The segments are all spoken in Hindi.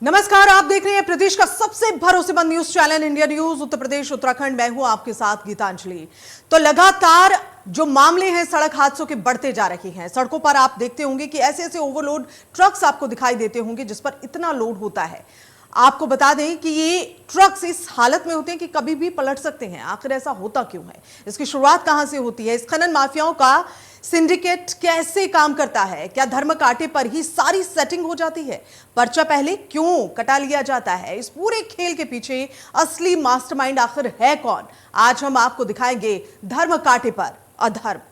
नमस्कार, आप देख रहे हैं प्रदेश का सबसे भरोसेमंद news channel India news Uttar Pradesh Uttarakhand. मैं हूं आपके साथ गीतांजलि। तो लगातार जो मामले हैं सड़क हादसों के बढ़ते जा रहे हैं। सड़कों पर आप देखते होंगे कि ऐसे ऐसे ओवरलोड ट्रक्स आपको दिखाई देते होंगे जिस पर इतना लोड होता है। आपको बता दें कि ये ट्रक्स इस हालत में होते हैं कि कभी भी पलट सकते हैं। आखिर ऐसा होता क्यों है? इसकी शुरुआत कहां से होती है? इस खनन माफियाओं का सिंडिकेट कैसे काम करता है? क्या धर्म कांटे पर ही सारी सेटिंग हो जाती है? पर्चा पहले क्यों कटा लिया जाता है? इस पूरे खेल के पीछे असली मास्टरमाइंड आखिर है कौन? आज हम आपको दिखाएंगे धर्म कांटे पर अधर्म।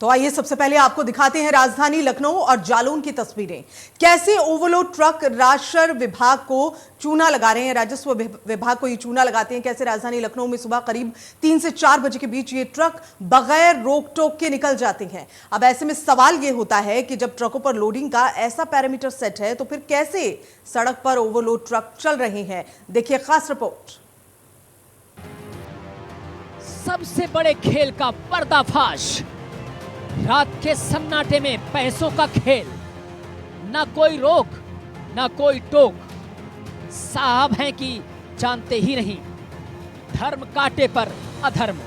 तो आइए सबसे पहले आपको दिखाते हैं राजधानी लखनऊ और जालौन की तस्वीरें। कैसे ओवरलोड ट्रक राजस्व विभाग को चूना लगा रहे हैं, राजस्व विभाग को ये चूना लगाते हैं। कैसे राजधानी लखनऊ में सुबह करीब 3 से 4 बजे के बीच ये ट्रक बगैर रोक टोक के निकल जाते हैं। अब ऐसे में सवाल ये होता है कि जब ट्रकों पर लोडिंग का ऐसा पैरामीटर सेट है तो फिर कैसे सड़क पर ओवरलोड ट्रक चल रहे हैं? देखिए खास रिपोर्ट। सबसे बड़े खेल का पर्दाफाश। रात के सन्नाटे में पैसों का खेल, ना कोई रोक ना कोई टोक। साहब हैं कि जानते ही नहीं, धर्म कांटे पर अधर्म।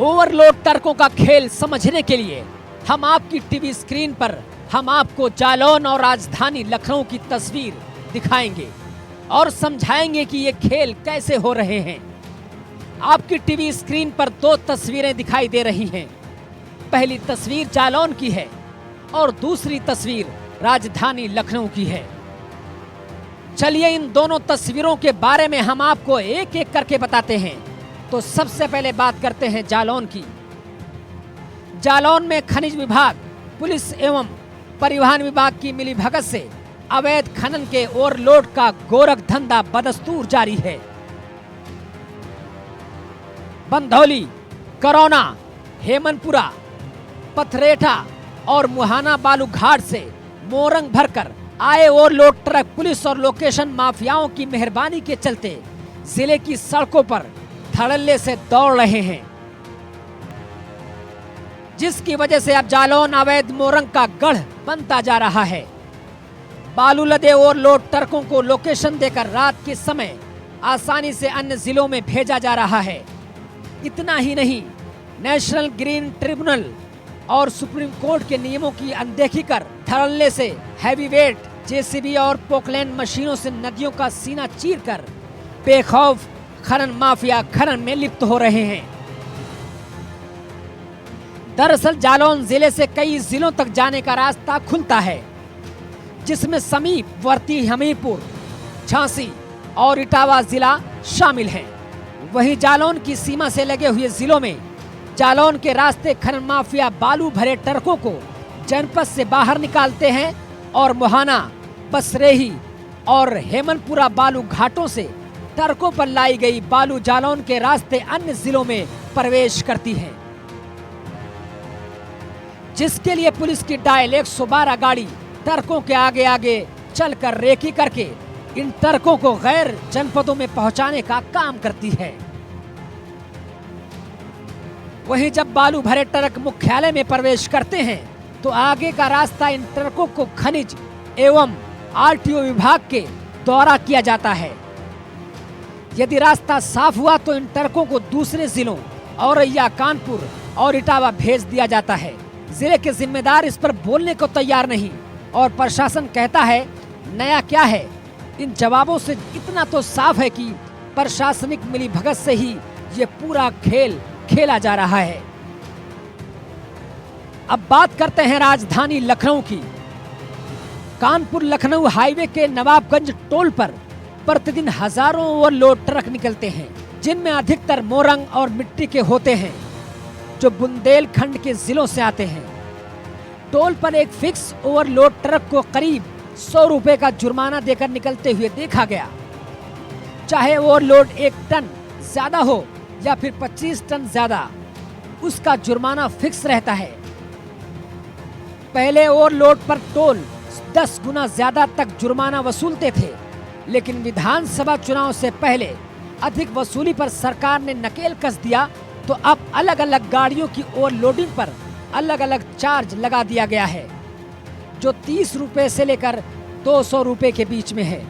ओवरलोड ट्रकों का खेल समझने के लिए हम आपकी टीवी स्क्रीन पर हम आपको जालौन और राजधानी लखनऊ की तस्वीर दिखाएंगे और समझाएंगे कि ये खेल कैसे हो रहे हैं। आपकी टीवी स्क्रीन पर 2 तस्वीरें दिखाई दे रही हैं। पहली तस्वीर जालौन की है और दूसरी तस्वीर राजधानी लखनऊ की है। चलिए इन दोनों तस्वीरों के बारे में हम आपको एक एक करके बताते हैं। तो सबसे पहले बात करते हैं जालौन की। जालौन में खनिज विभाग, पुलिस एवं परिवहन विभाग की मिलीभगत से अवैध खनन के ओवरलोड का गोरख धंधा बदस्तूर जारी है। बंधौली, करौना, हेमनपुरा, पथरेठा और मुहाना बालू घाट से मोरंग भरकर आए ओवरलोड ट्रक पुलिस और लोकेशन माफियाओं की मेहरबानी के चलते जिले की सड़कों पर धड़ल्ले से दौड़ रहे हैं, जिसकी वजह से अब जालौन अवैध मोरंग का गढ़ बनता जा रहा है। बालू लदे ओवरलोड ट्रकों को लोकेशन देकर रात के समय आसानी से अन्य जिलों में भेजा जा रहा है। इतना ही नहीं, नेशनल ग्रीन ट्रिब्यूनल और सुप्रीम कोर्ट के नियमों की अनदेखी कर धड़ल्ले से हैवीवेट जेसीबी और पोकलैंड मशीनों से नदियों का सीना चीरकर बेखौफ खनन माफिया खनन में लिप्त हो रहे हैं। दरअसल जालौन जिले से कई जिलों तक जाने का रास्ता खुलता है, जिसमें समीपवर्ती हमीरपुर, झांसी और इटावा जिला शामिल हैं। वहीं जालौन की सीमा से लगे हुए जिलों में जालौन के रास्ते खनन माफिया बालू भरे ट्रकों को जनपद से बाहर निकालते हैं और मुहाना, बसरेही और हेमनपुरा बालू घाटों से ट्रकों पर लाई गई बालू जालौन के रास्ते अन्य जिलों में प्रवेश करती है, जिसके लिए पुलिस की डायल 112 गाड़ी ट्रकों के आगे आगे चलकर रेकी करके इन ट्रकों को गैर जनपदों में पहुंचाने का काम करती है। वहीं जब बालू भरे ट्रक मुख्यालय में प्रवेश करते हैं तो आगे का रास्ता इन ट्रकों को खनिज एवं आरटीओ विभाग के द्वारा किया जाता है। यदि रास्ता साफ हुआ तो इन ट्रकों को दूसरे जिलों औरैया, कानपुर और इटावा भेज दिया जाता है। जिले के जिम्मेदार इस पर बोलने को तैयार नहीं और प्रशासन कहता है नया क्या है। इन जवाबों से इतना तो साफ है कि प्रशासनिक मिलीभगत से ही ये पूरा खेल खेला जा रहा है। अब बात करते हैं राजधानी लखनऊ की। कानपुर लखनऊ हाईवे के नवाबगंज टोल पर प्रतिदिन हजारों ओवरलोड ट्रक निकलते हैं, जिनमें अधिकतर मोरंग और मिट्टी के होते हैं, जो बुंदेलखंड के जिलों से आते हैं। टोल पर एक फिक्स ओवरलोड ट्रक को करीब 100 रुपए का जुर्माना देकर निकलते हुए देखा गया। चाहे ओवरलोड 1 टन ज्यादा हो या फिर 25 टन ज्यादा, उसका जुर्माना फिक्स रहता है। पहले ओवरलोड पर टोल 10 गुना ज्यादा तक जुर्माना वसूलते थे, लेकिन विधानसभा चुनाव से पहले अधिक वसूली पर सरकार ने नकेल कस दिया, तो अब अलग अलग गाड़ियों की ओवरलोडिंग पर अलग अलग चार्ज लगा दिया गया है, जो 30 रुपए से लेकर 200 रुपए के बीच में है।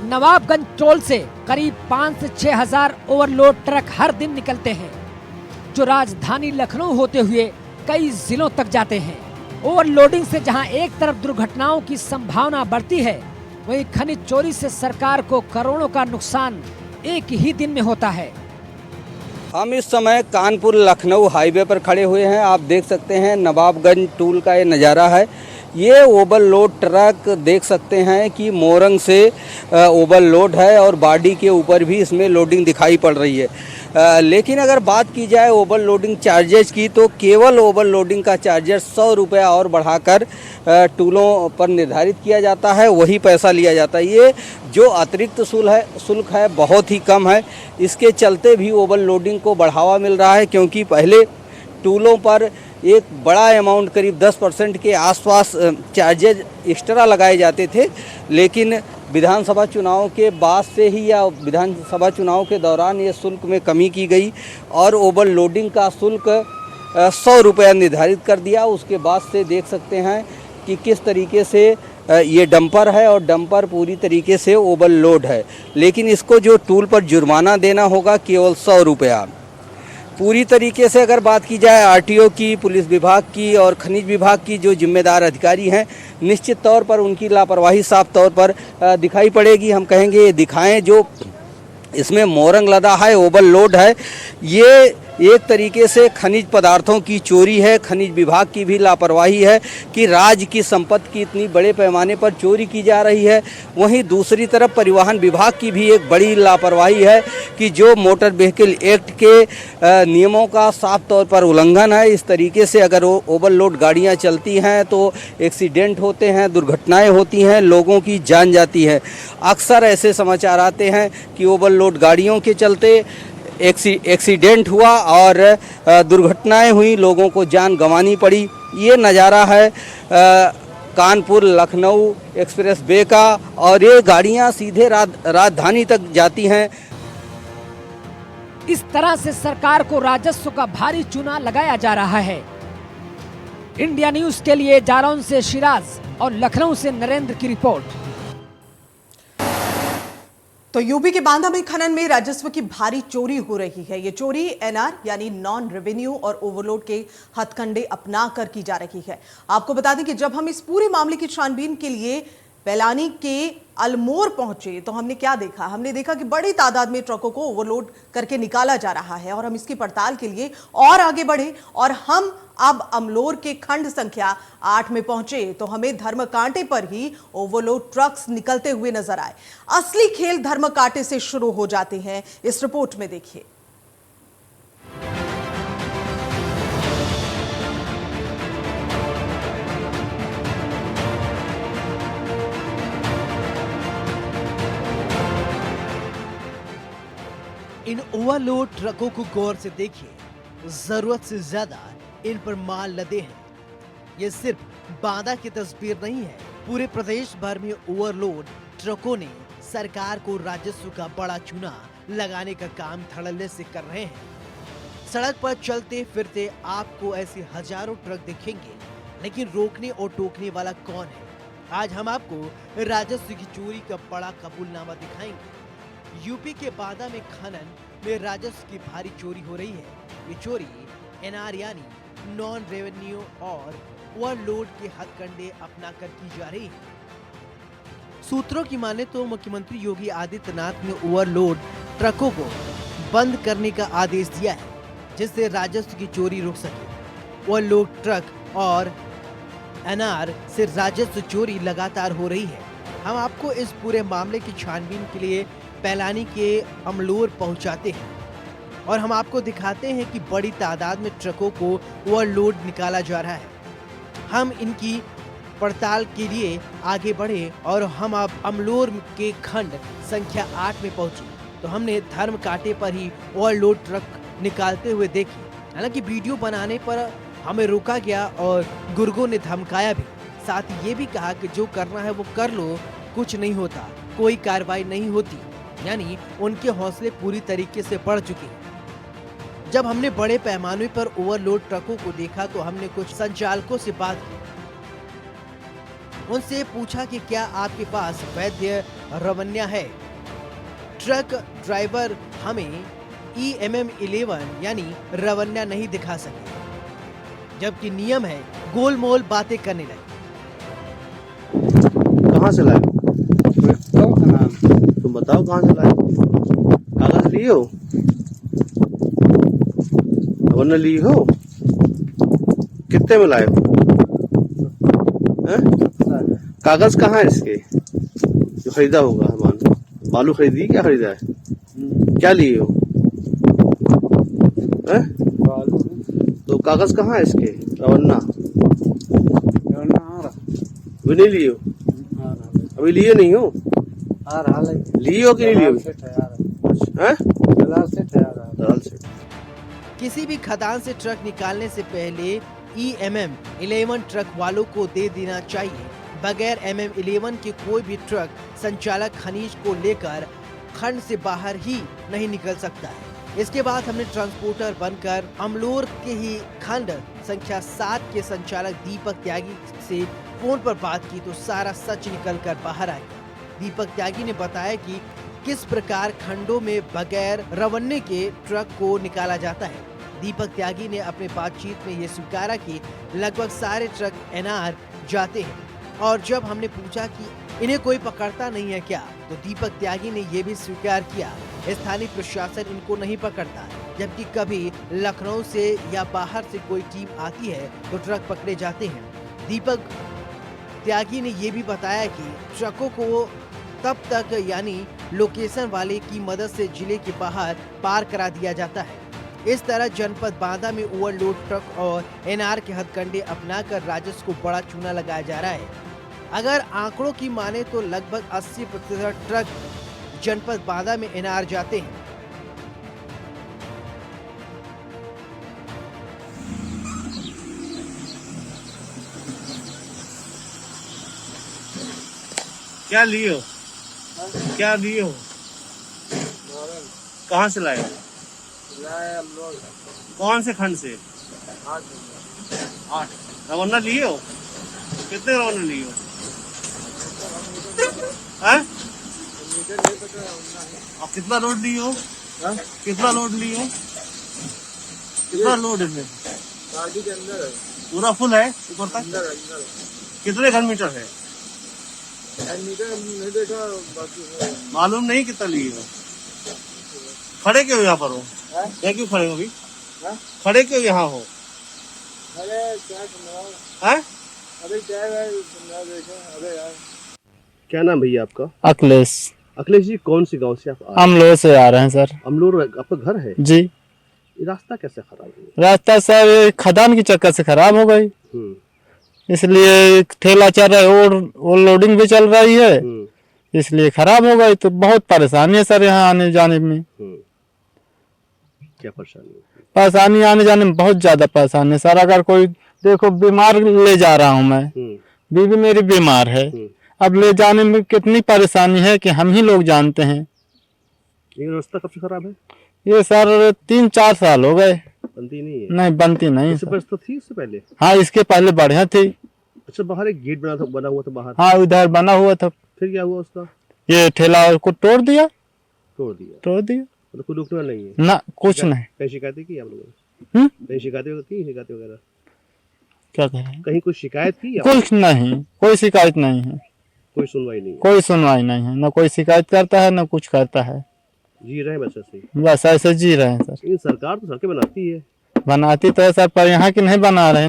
नवाबगंज टोल से करीब 5 से 6 हजार ओवरलोड ट्रक हर दिन निकलते हैं, जो राजधानी लखनऊ होते हुए कई जिलों तक जाते हैं। ओवरलोडिंग से जहां एक तरफ दुर्घटनाओं की संभावना बढ़ती है, वहीं खनिज चोरी से सरकार को करोड़ों का नुकसान एक ही दिन में होता है। हम इस समय कानपुर लखनऊ हाईवे पर खड़े हुए हैं। आप देख सकते हैं नवाबगंज टोल का ये नज़ारा है। ये ओवरलोड ट्रक देख सकते हैं कि मोरंग से ओवरलोड है और बाडी के ऊपर भी इसमें लोडिंग दिखाई पड़ रही है। लेकिन अगर बात की जाए ओवरलोडिंग चार्जेज की, तो केवल ओवरलोडिंग का चार्जेस 100 रुपया और बढ़ाकर टूलों पर निर्धारित किया जाता है, वही पैसा लिया जाता है। ये जो अतिरिक्त शुल्क है बहुत ही कम है। इसके चलते भी ओवरलोडिंग को बढ़ावा मिल रहा है, क्योंकि पहले टूलों पर एक बड़ा अमाउंट करीब 10% के आसपास चार्जेज एक्स्ट्रा लगाए जाते थे, लेकिन विधानसभा चुनाव के बाद से ही या विधानसभा चुनाव के दौरान ये शुल्क में कमी की गई और ओवरलोडिंग का शुल्क 100 रुपया निर्धारित कर दिया। उसके बाद से देख सकते हैं कि किस तरीके से ये डंपर है और डंपर पूरी तरीके से ओवरलोड है, लेकिन इसको जो टूल पर जुर्माना देना होगा केवल 100 रुपया। पूरी तरीके से अगर बात की जाए आरटीओ की, पुलिस विभाग की और खनिज विभाग की जो जिम्मेदार अधिकारी हैं, निश्चित तौर पर उनकी लापरवाही साफ तौर पर दिखाई पड़ेगी। हम कहेंगे दिखाएं, जो इसमें मोरंग लदा है, ओवरलोड है, ये एक तरीके से खनिज पदार्थों की चोरी है। खनिज विभाग की भी लापरवाही है कि राज्य की संपत्ति की इतनी बड़े पैमाने पर चोरी की जा रही है। वहीं दूसरी तरफ परिवहन विभाग की भी एक बड़ी लापरवाही है कि जो मोटर व्हीकल एक्ट के नियमों का साफ तौर पर उल्लंघन है। इस तरीके से अगर ओवरलोड गाड़ियां चलती हैं तो एक्सीडेंट होते हैं, दुर्घटनाएं होती हैं, लोगों की जान जाती है। अक्सर ऐसे समाचार आते हैं कि ओवरलोड गाड़ियों के चलते एक्सीडेंट हुआ और दुर्घटनाएं हुई, लोगों को जान गंवानी पड़ी। ये नज़ारा है कानपुर लखनऊ एक्सप्रेस वे का, और ये गाड़ियां सीधे राजधानी तक जाती हैं। इस तरह से सरकार को राजस्व का भारी चूना लगाया जा रहा है। इंडिया न्यूज के लिए जालौन से शिराज और लखनऊ से नरेंद्र की रिपोर्ट। तो यूपी के बांदा में खनन में राजस्व की भारी चोरी हो रही है। ये चोरी एनआर यानी नॉन रेवेन्यू और ओवरलोड के हथकंडे अपना कर की जा रही है। आपको बता दें कि जब हम इस पूरे मामले की छानबीन के लिए पैलानी के अल्मोर पहुंचे तो हमने क्या देखा? हमने देखा कि बड़ी तादाद में ट्रकों को ओवरलोड करके निकाला जा रहा है और हम इसकी पड़ताल के लिए और आगे बढ़े और हम अब अमलोर के खंड संख्या 8 में पहुंचे तो हमें धर्मकांटे पर ही ओवरलोड ट्रक्स निकलते हुए नजर आए। असली खेल धर्मकांटे से शुरू हो जाते हैं। इस रिपोर्ट में देखिए। इन ओवरलोड ट्रकों को गौर से देखिए, जरूरत से ज्यादा इन पर माल लदे हैं। ये सिर्फ बांदा की तस्वीर नहीं है, पूरे प्रदेश भर में ओवरलोड ट्रकों ने सरकार को राजस्व का बड़ा चूना लगाने का काम धड़ल्ले से कर रहे हैं। सड़क पर चलते फिरते आपको ऐसे हजारों ट्रक दिखेंगे, लेकिन रोकने और टोकने वाला कौन है? आज हम आपको राजस्व की चोरी का बड़ा कबूलनामा दिखाएंगे। यूपी के बांदा में खनन में राजस्व की भारी चोरी हो रही है। ये चोरी एनआर यानी नॉन रेवेन्यू और ओवरलोड के हथकंडे अपनाकर की जा रही है। सूत्रों की माने तो मुख्यमंत्री योगी आदित्यनाथ ने ओवरलोड ट्रकों को बंद करने का आदेश दिया है, जिससे राजस्व की चोरी रुक सके। ओवरलोड ट्रक और एनआर से राजस्व चोरी लगातार हो रही है। हम आपको इस पूरे मामले की छानबीन के लिए पैलानी के अमलोर पहुंचाते हैं और हम आपको दिखाते हैं कि बड़ी तादाद में ट्रकों को ओवरलोड निकाला जा रहा है। हम इनकी पड़ताल के लिए आगे बढ़े और हम अब अमलोर के खंड संख्या 8 में पहुंचे तो हमने धर्म कांटे पर ही ओवरलोड ट्रक निकालते हुए देखे। हालांकि वीडियो बनाने पर हमें रोका गया और गुर्गों ने धमकाया भी। साथ ही ये भी कहा कि जो करना है वो कर लो, कुछ नहीं होता, कोई कार्रवाई नहीं होती। यानी उनके हौसले पूरी तरीके से बढ़ चुके हैं। जब हमने बड़े पैमाने पर ओवरलोड ट्रकों को देखा तो हमने कुछ संचालकों से बात की। उनसे पूछा कि क्या आपके पास वैध रवन्या है। ट्रक ड्राइवर हमें EMM 11 यानी रवन्या नहीं दिखा सके, जबकि नियम है गोलमोल बातें करने लगे। कहाँ से लाए? तुम बताओ कहाँ से लाए? कागज लिए हो? वरना लिए हो? कितने में लाए हो? कागज कहाँ है इसके जो खरीदा होगा? बालू खरीदी, क्या खरीदा है? क्या लिए हो? तो कागज कहाँ है इसके? रवन्ना अभी नहीं लिए हो? अभी लिए नहीं हो? लिए हो कि नहीं लिए हो? किसी भी खदान से ट्रक निकालने से पहले EMM 11 ट्रक वालों को दे देना चाहिए। बगैर MM 11 के कोई भी ट्रक संचालक खनिज को लेकर खंड से बाहर ही नहीं निकल सकता है। इसके बाद हमने ट्रांसपोर्टर बनकर अमलोर के ही खंड संख्या 7 के संचालक दीपक त्यागी से फोन पर बात की तो सारा सच निकल कर बाहर आ गया। दीपक त्यागी ने बताया कि किस प्रकार खंडों में बगैर रवन्ने के ट्रक को निकाला जाता है। दीपक त्यागी ने अपने बातचीत में ये स्वीकारा कि लगभग सारे ट्रक NR जाते हैं और जब हमने पूछा कि इन्हें कोई पकड़ता नहीं है क्या, तो दीपक त्यागी ने यह भी स्वीकार किया स्थानीय प्रशासन इनको नहीं पकड़ता, जबकि कभी लखनऊ से या बाहर से कोई टीम आती है तो ट्रक पकड़े जाते हैं। दीपक त्यागी ने यह भी बताया कि ट्रकों को तब तक यानी लोकेशन वाले की मदद से जिले के बाहर पार करा दिया जाता है। इस तरह जनपद बांदा में ओवरलोड ट्रक और NR के हथकंडे अपनाकर राजस्व को बड़ा चूना लगाया जा रहा है। अगर आंकड़ों की माने तो लगभग 80% ट्रक जनपद बांदा में NR जाते हैं। क्या लिए हो? क्या लिए हो? कहाँ से लाए हो? कौन से खंड से? 8 रवन्ना लिए हो? कितने रवन्ना लिए हो? आप कितना लोड लिए हो? कितना लोड लिए हो? कितना लोड है? गाड़ी के अंदर है, पूरा फुल है ऊपर तक? कितने घन मीटर है? मीटर नहीं देखा, बाकी मालूम नहीं कितना लिए हो। खड़े क्यों यहाँ पर हो? यहाँ क्यों खड़े हो अभी? खड़े क्यों यहाँ हो? अरे क्या सुना है? अरे क्या है सुना देखा। अरे यार क्या नाम भैया आपका? अखिलेश। अखिलेश जी, कौन सी गांव से आप अमलोर से आ रहे हैं सर। अमलोर आपका घर है? जी। ये रास्ता कैसे खराब है? रास्ता सर खदान की चक्कर से खराब हो गई, इसलिए ठेला चल रहा है और लोडिंग भी चल रही है, इसलिए खराब हो गई। तो बहुत परेशानी है सर यहाँ आने जाने में। क्या परेशानी? परेशानी आने जाने में बहुत ज्यादा परेशानी है सर। अगर कोई देखो बीमार ले जा रहा हूँ मैं, बीवी मेरी बीमार है, अब ले जाने में कितनी परेशानी है कि हम ही लोग जानते हैं। ये रास्ता कब से खराब है? ये सर 3-4 साल हो गए। बनती नहीं है? नहीं बनती नहीं। इससे थी इससे पहले? हाँ, इसके पहले बढ़िया थी। अच्छा, बाहर एक गेट बना हुआ था बाहर? हाँ, उधर बना हुआ था। फिर क्या हुआ उसका? ये ठेला को तोड़ दिया। मतलब कोई रुकने वाला नहीं है ना, कुछ नहीं। कहीं शिकायतें की आप लोगों ने? कहीं शिकायतें वगैरह? क्या कह रहे हैं? कहीं कोई शिकायत की? कुछ नहीं, कोई शिकायत नहीं है। कोई सुनवाई नहीं है? कोई सुनवाई नहीं है, ना कोई शिकायत करता है ना कुछ करता है। जी रहे हैं बस ऐसे ही? बस ऐसे जी रहे हैं सर। ये सरकार तो सड़कें बनाती है। बनाती तो है सर, पर यहाँ की नहीं बना रहे।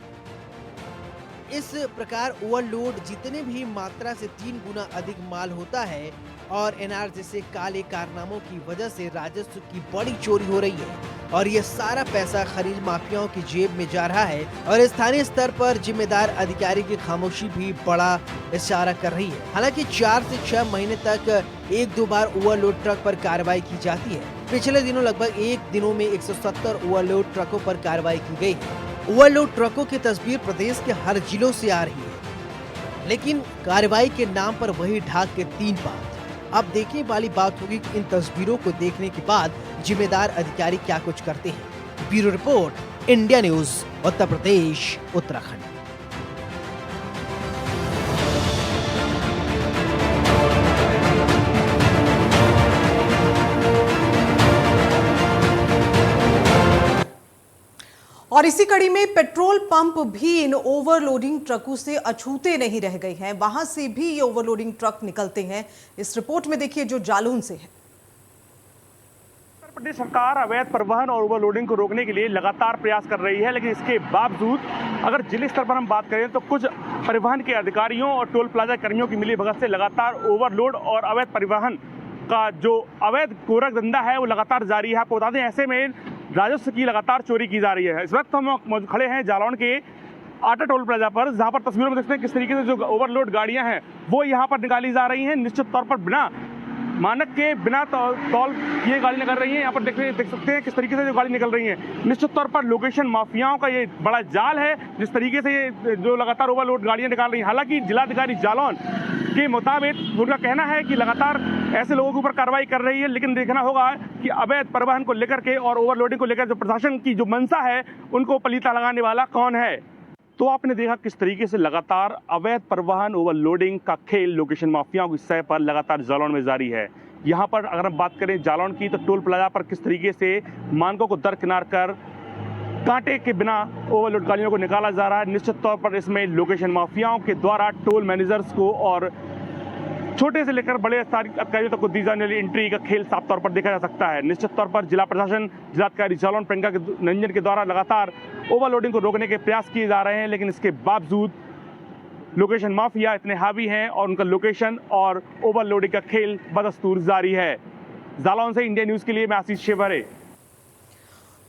इस प्रकार ओवरलोड जितने भी मात्रा से 3 गुना अधिक माल होता है और NR जैसे काले कारनामों की वजह से राजस्व की बड़ी चोरी हो रही है और ये सारा पैसा खनिज माफियाओं की जेब में जा रहा है और स्थानीय स्तर पर जिम्मेदार अधिकारी की खामोशी भी बड़ा इशारा कर रही है। हालांकि 4 से 6 महीने तक 1-2 बार ओवरलोड ट्रक पर कार्रवाई की जाती है। पिछले दिनों लगभग 1 दिनों में 170 ओवरलोड ट्रकों पर कार्रवाई की गई है। ओवरलोड ट्रकों की तस्वीर प्रदेश के हर जिलों से आ रही है, लेकिन कार्रवाई के नाम पर वही ढाक के 3 बात। अब देखने वाली बात होगी कि इन तस्वीरों को देखने के बाद जिम्मेदार अधिकारी क्या कुछ करते हैं। Bureau report, India news, Uttar Pradesh, Uttarakhand. और इसी कड़ी में पेट्रोल पंप भी इन ओवरलोडिंग ट्रकों से अछूते नहीं रह गए हैं। वहां से भी ये ओवरलोडिंग ट्रक निकलते हैं। इस रिपोर्ट में देखिए जो जालौन से है। उत्तर प्रदेश सरकार अवैध परिवहन और ओवरलोडिंग को रोकने के लिए लगातार प्रयास कर रही है, लेकिन इसके बावजूद अगर जिले स्तर पर हम बात करें तो कुछ परिवहन के अधिकारियों और टोल प्लाजा कर्मियों की मिलीभगत से लगातार ओवरलोड और अवैध परिवहन का जो अवैध गोरख धंधा है वो लगातार जारी है। आपको बता दें, ऐसे में राजस्व की लगातार चोरी की जा रही है। इस वक्त हम खड़े हैं जालौन के आटा टोल प्लाजा पर, जहां पर तस्वीरों में देखते हैं किस तरीके से जो ओवरलोड गाड़ियां हैं वो यहां पर निकाली जा रही हैं। निश्चित तौर पर बिना मानक के, बिना तौल किए गाड़ी निकल रही है। यहाँ पर देख सकते हैं किस तरीके से जो गाड़ी निकल रही है। निश्चित तौर पर लोकेशन माफियाओं का ये बड़ा जाल है, जिस तरीके से ये जो लगातार ओवरलोड गाड़ियां निकाल रही हैं। हालांकि जिलाधिकारी जालौन के मुताबिक उनका कहना है कि लगातार ऐसे लोगों के ऊपर कार्रवाई कर रही है, लेकिन देखना होगा कि अवैध परिवहन को लेकर के और ओवरलोडिंग को लेकर जो प्रशासन की जो मंशा है उनको पलीता लगाने वाला कौन है। तो आपने देखा किस तरीके से लगातार अवैध परिवहन ओवरलोडिंग का खेल लोकेशन माफियाओं की सतह पर लगातार जालौन में जारी है। यहाँ पर अगर हम बात करें जालौन की, तो टोल प्लाजा पर किस तरीके से मानकों को दरकिनार कर कांटे के बिना ओवरलोड गाड़ियों को निकाला जा रहा है। निश्चित तौर पर इसमें लोकेशन माफियाओं के द्वारा टोल मैनेजर्स को और छोटे से लेकर बड़े अधिकारियों तक को दी जाने वाली एंट्री का खेल साफ तौर पर देखा जा सकता है। निश्चित तौर पर जिला प्रशासन, जिलाधिकारी जालौन प्रियंका रंजन के द्वारा लगातार ओवरलोडिंग को रोकने के प्रयास किए जा रहे हैं, लेकिन इसके बावजूद लोकेशन माफिया इतने हावी हैं और उनका लोकेशन और ओवरलोडिंग का खेल बदस्तूर जारी है। जालौन से इंडिया न्यूज के लिए मैं आशीष शेवरे।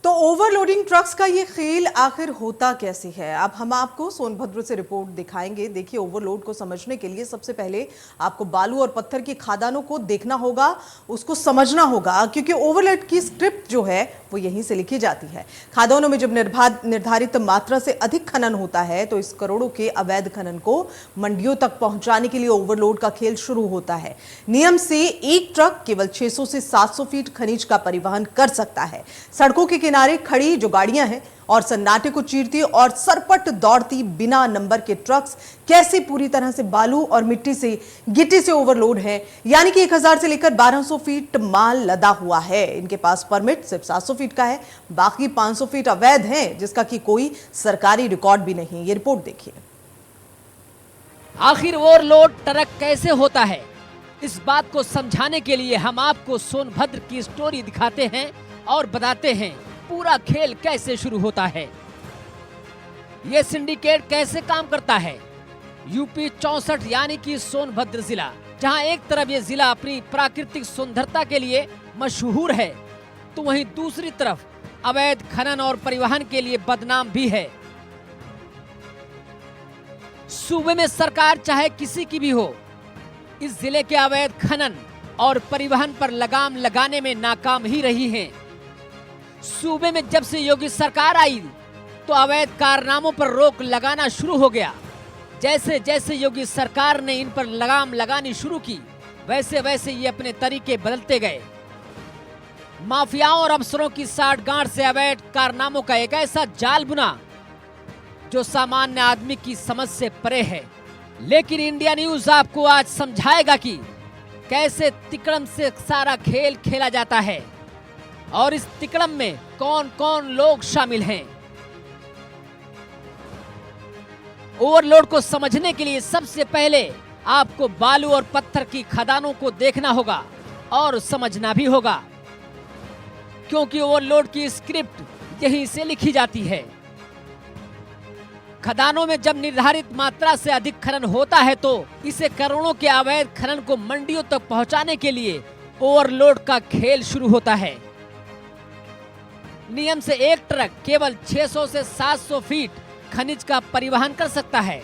तो ओवरलोडिंग ट्रक्स का ये खेल आखिर होता कैसे है, अब हम आपको सोनभद्र से रिपोर्ट दिखाएंगे। देखिए, ओवरलोड को समझने के लिए सबसे पहले आपको बालू और पत्थर की खादानों को देखना होगा, उसको समझना होगा, क्योंकि ओवरलोड की स्क्रिप्ट जो है वो यहीं से लिखी जाती है। खादानों में जब निर्धारित मात्रा से अधिक खनन होता है तो इस करोड़ों के अवैध खनन को मंडियों तक पहुंचाने के लिए ओवरलोड का खेल शुरू होता है। नियम से एक ट्रक केवल 600 से 700 फीट खनिज का परिवहन कर सकता है। सड़कों के किनारे खड़ी जो गाड़ियां हैं और सन्नाटे को चीरती और सरपट दौड़ती बिना नंबर के ट्रक्स कैसे पूरी तरह से बालू और गिट्टी से ओवरलोड है, यानी कि 1000 से लेकर 1200 फीट माल लदा हुआ है। इनके पास परमिट सिर्फ 700 फीट का है, बाकी 500 फीट अवैध है, जिसका कि कोई सरकारी रिकॉर्ड भी नहीं। ये रिपोर्ट देखिए। आखिर ओवरलोड ट्रक कैसे होता है, इस बात को समझाने के लिए हम आपको सोनभद्र की स्टोरी दिखाते हैं और बताते हैं पूरा खेल कैसे शुरू होता है, ये सिंडिकेट कैसे काम करता है। यूपी 64 यानी कि सोनभद्र जिला, जहां एक तरफ ये जिला अपनी प्राकृतिक सुंदरता के लिए मशहूर है, तो वहीं दूसरी तरफ अवैध खनन और परिवहन के लिए बदनाम भी है। सूबे में सरकार चाहे किसी की भी हो, इस जिले के अवैध खनन और परिवहन पर लगाम लगाने में नाकाम ही रही है। सूबे में जब से योगी सरकार आई तो अवैध कारनामों पर रोक लगाना शुरू हो गया। जैसे जैसे योगी सरकार ने इन पर लगाम लगानी शुरू की, वैसे वैसे ये अपने तरीके बदलते गए। माफियाओं और अफसरों की साठगांठ से अवैध कारनामों का एक ऐसा जाल बुना जो सामान्य आदमी की समझ से परे है। लेकिन इंडिया न्यूज आपको आज समझाएगा कि कैसे तिकड़म से सारा खेल खेला जाता है और इस तिकड़म में कौन कौन लोग शामिल हैं। ओवरलोड को समझने के लिए सबसे पहले आपको बालू और पत्थर की खदानों को देखना होगा और समझना भी होगा, क्योंकि ओवरलोड की स्क्रिप्ट यहीं से लिखी जाती है। खदानों में जब निर्धारित मात्रा से अधिक खनन होता है तो इसे करोड़ों के अवैध खनन को मंडियों तक पहुंचाने के लिए ओवरलोड का खेल शुरू होता है। नियम से एक ट्रक केवल 600 से 700 फीट खनिज का परिवहन कर सकता है,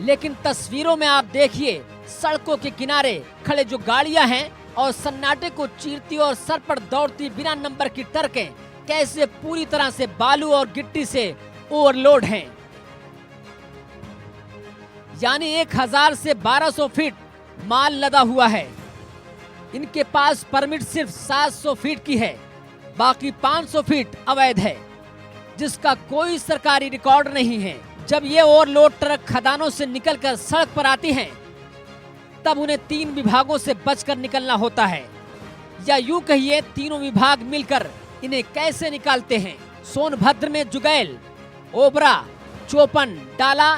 लेकिन तस्वीरों में आप देखिए सड़कों के किनारे खड़े जो गाड़ियां हैं और सन्नाटे को चीरती और सर पर दौड़ती बिना नंबर की ट्रकें कैसे पूरी तरह से बालू और गिट्टी से ओवरलोड हैं। यानी 1000 से 1200 फीट माल लदा हुआ है। इनके पास परमिट सिर्फ 700 फीट की है, बाकी 500 फीट अवैध है, जिसका कोई सरकारी रिकॉर्ड नहीं है। जब ये ओवरलोड ट्रक खदानों से निकलकर सड़क पर आती हैं, तब उन्हें 3 विभागों से बचकर निकलना होता है, या यूं कहिए तीनों विभाग मिलकर इन्हें कैसे निकालते हैं। सोनभद्र में जुगैल, ओबरा, चोपन, डाला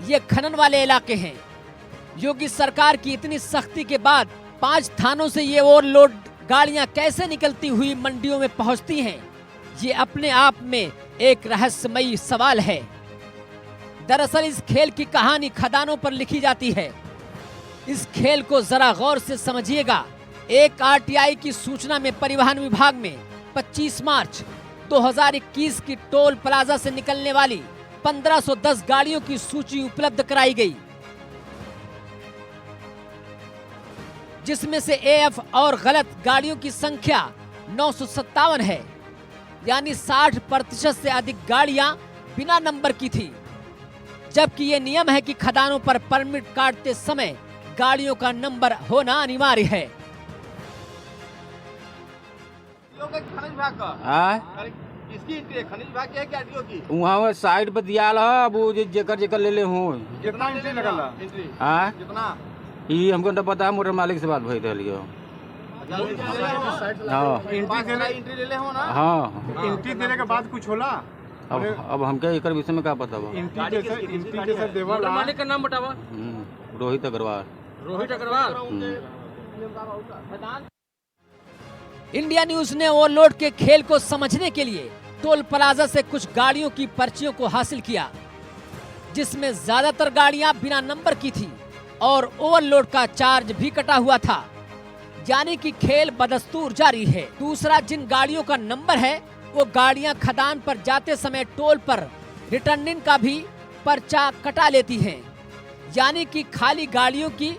ये खनन वाले इलाके हैं। योगी सरकार की इतनी सख्ती के बाद 5 थानों से ये ओवरलोड गाड़ियां कैसे निकलती हुई मंडियों में पहुंचती हैं, ये अपने आप में एक रहस्यमयी सवाल है। दरअसल इस खेल की कहानी खदानों पर लिखी जाती है। इस खेल को जरा गौर से समझिएगा। एक आरटीआई की सूचना में परिवहन विभाग में 25 मार्च 2021 की टोल प्लाजा से निकलने वाली 1510 गाड़ियों की सूची उपलब्ध कराई गई, जिसमें से एएफ और गलत गाड़ियों की संख्या 957 है। यानी 60% से अधिक गाड़ियां बिना नंबर की थी, जबकि ये नियम है कि खदानों पर परमिट काटते समय गाड़ियों का नंबर होना अनिवार्य है। वहाँ साइड पर दिया है, वो जेकर जेकर ले हो। कितना एंट्री लगल? हाँ कितना? ये हमको तो पता है, मोटर मालिक से बात भई रही हो। हाँ एंट्री ले ले हो ना? हाँ, एंट्री देने के बाद कुछ होला? अब हमके एकर विषय में क्या पता बा? एंट्री जैसे देवल मालिक का नाम बतावा। रोहित अग्रवाल। रोहित अग्रवाल। इंडिया न्यूज ने ओवरलोड के खेल को समझने के लिए टोल प्लाजा से कुछ गाड़ियों की पर्चियों को हासिल किया, जिसमें ज्यादातर गाड़ियां बिना नंबर की थी और ओवरलोड का चार्ज भी कटा हुआ था। यानी कि खेल बदस्तूर जारी है। दूसरा, जिन गाड़ियों का नंबर है वो गाड़ियां खदान पर जाते समय टोल पर रिटर्निंग का भी पर्चा कटा लेती हैं। यानी कि खाली गाड़ियों की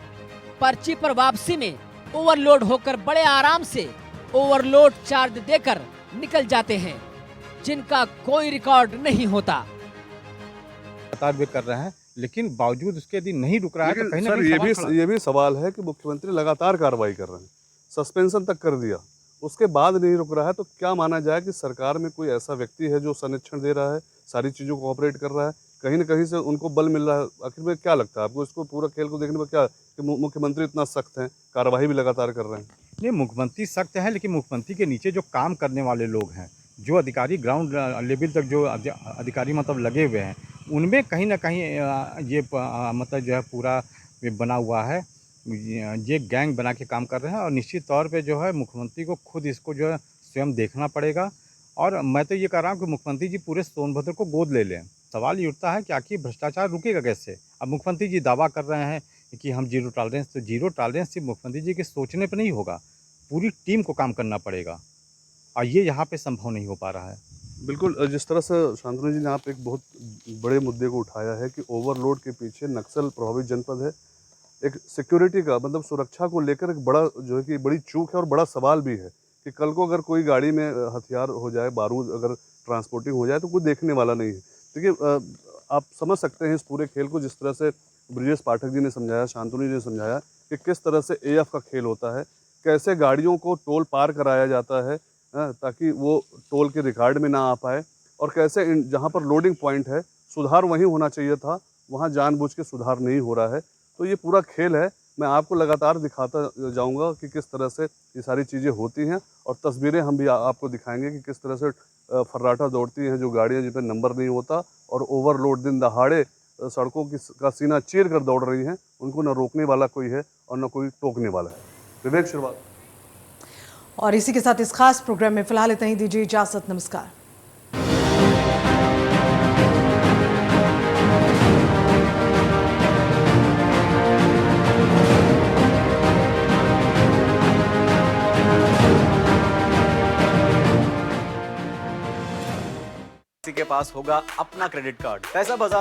पर्ची पर वापसी में ओवरलोड होकर बड़े आराम से ओवरलोड चार्ज देकर निकल जाते हैं, जिनका कोई रिकॉर्ड नहीं होता। लगातार वे कर रहे हैं, लेकिन बावजूद उसके यदि नहीं रुक रहा है तो कहीं ना सर कहीं ये भी सवाल है कि मुख्यमंत्री लगातार कार्रवाई कर रहे हैं, सस्पेंशन तक कर दिया, उसके बाद नहीं रुक रहा है, तो क्या माना जाए कि सरकार में कोई ऐसा व्यक्ति है जो संरक्षण दे रहा है, सारी चीज़ों को ऑपरेट कर रहा है, कहीं न कहीं से उनको बल मिल रहा है। आखिर में क्या लगता है आपको, इसको पूरा खेल को देखने में क्या कि मुख्यमंत्री इतना सख्त हैं, कार्रवाई भी लगातार कर रहे हैं? नहीं, मुख्यमंत्री सख्त है, लेकिन मुख्यमंत्री के नीचे जो काम करने वाले लोग हैं, जो अधिकारी ग्राउंड लेवल तक जो अधिकारी मतलब लगे हुए हैं, उनमें कहीं ना कहीं ये मतलब जो है पूरा बना हुआ है, ये गैंग बना के काम कर रहे हैं। और निश्चित तौर पे जो है मुख्यमंत्री को खुद इसको जो है स्वयं देखना पड़ेगा। और मैं तो ये कह रहा हूँ कि मुख्यमंत्री जी पूरे सोनभद्र को गोद ले लें। सवाल ये उठता है कि आखिर भ्रष्टाचार रुकेगा कैसे? अब मुख्यमंत्री जी दावा कर रहे हैं कि हम जीरो टॉलरेंस, तो जीरो टॉलरेंस सिर्फ मुख्यमंत्री जी के सोचने पर नहीं होगा, पूरी टीम को काम करना पड़ेगा, और ये यहाँ पे संभव नहीं हो पा रहा है। बिल्कुल, जिस तरह से शांतनु जी ने आप एक बहुत बड़े मुद्दे को उठाया है कि ओवरलोड के पीछे नक्सल प्रभावित जनपद है, एक सिक्योरिटी का मतलब सुरक्षा को लेकर एक बड़ा जो है कि बड़ी चूक है और बड़ा सवाल भी है कि कल को अगर कोई गाड़ी में हथियार हो जाए, बारूद अगर ट्रांसपोर्टिंग हो जाए तो कोई देखने वाला नहीं है। देखिए, आप समझ सकते हैं इस पूरे खेल को, जिस तरह से ब्रिजेश पाठक जी ने समझाया, शांतनु जी ने समझाया कि किस तरह से एएफ का खेल होता है, कैसे गाड़ियों को टोल पार कराया जाता है ताकि वो टोल के रिकॉर्ड में ना आ पाए, और कैसे जहाँ पर लोडिंग पॉइंट है सुधार वहीं होना चाहिए था, वहाँ जानबूझ के सुधार नहीं हो रहा है। तो ये पूरा खेल है, मैं आपको लगातार दिखाता जाऊंगा कि किस तरह से ये सारी चीज़ें होती हैं, और तस्वीरें हम भी आपको दिखाएंगे कि किस तरह से फर्राटा दौड़ती हैं जो गाड़ियाँ जिन पर नंबर नहीं होता और ओवरलोड दिन दहाड़े सड़कों का सीना चीर कर दौड़ रही हैं, उनको न रोकने वाला कोई है और न कोई टोकने वाला है। विवेक श्रीवाल। और इसी के साथ इस खास प्रोग्राम में फिलहाल इतना ही, दीजिए इजाजत, नमस्कार। के पास होगा अपना क्रेडिट कार्ड, पैसा बाजार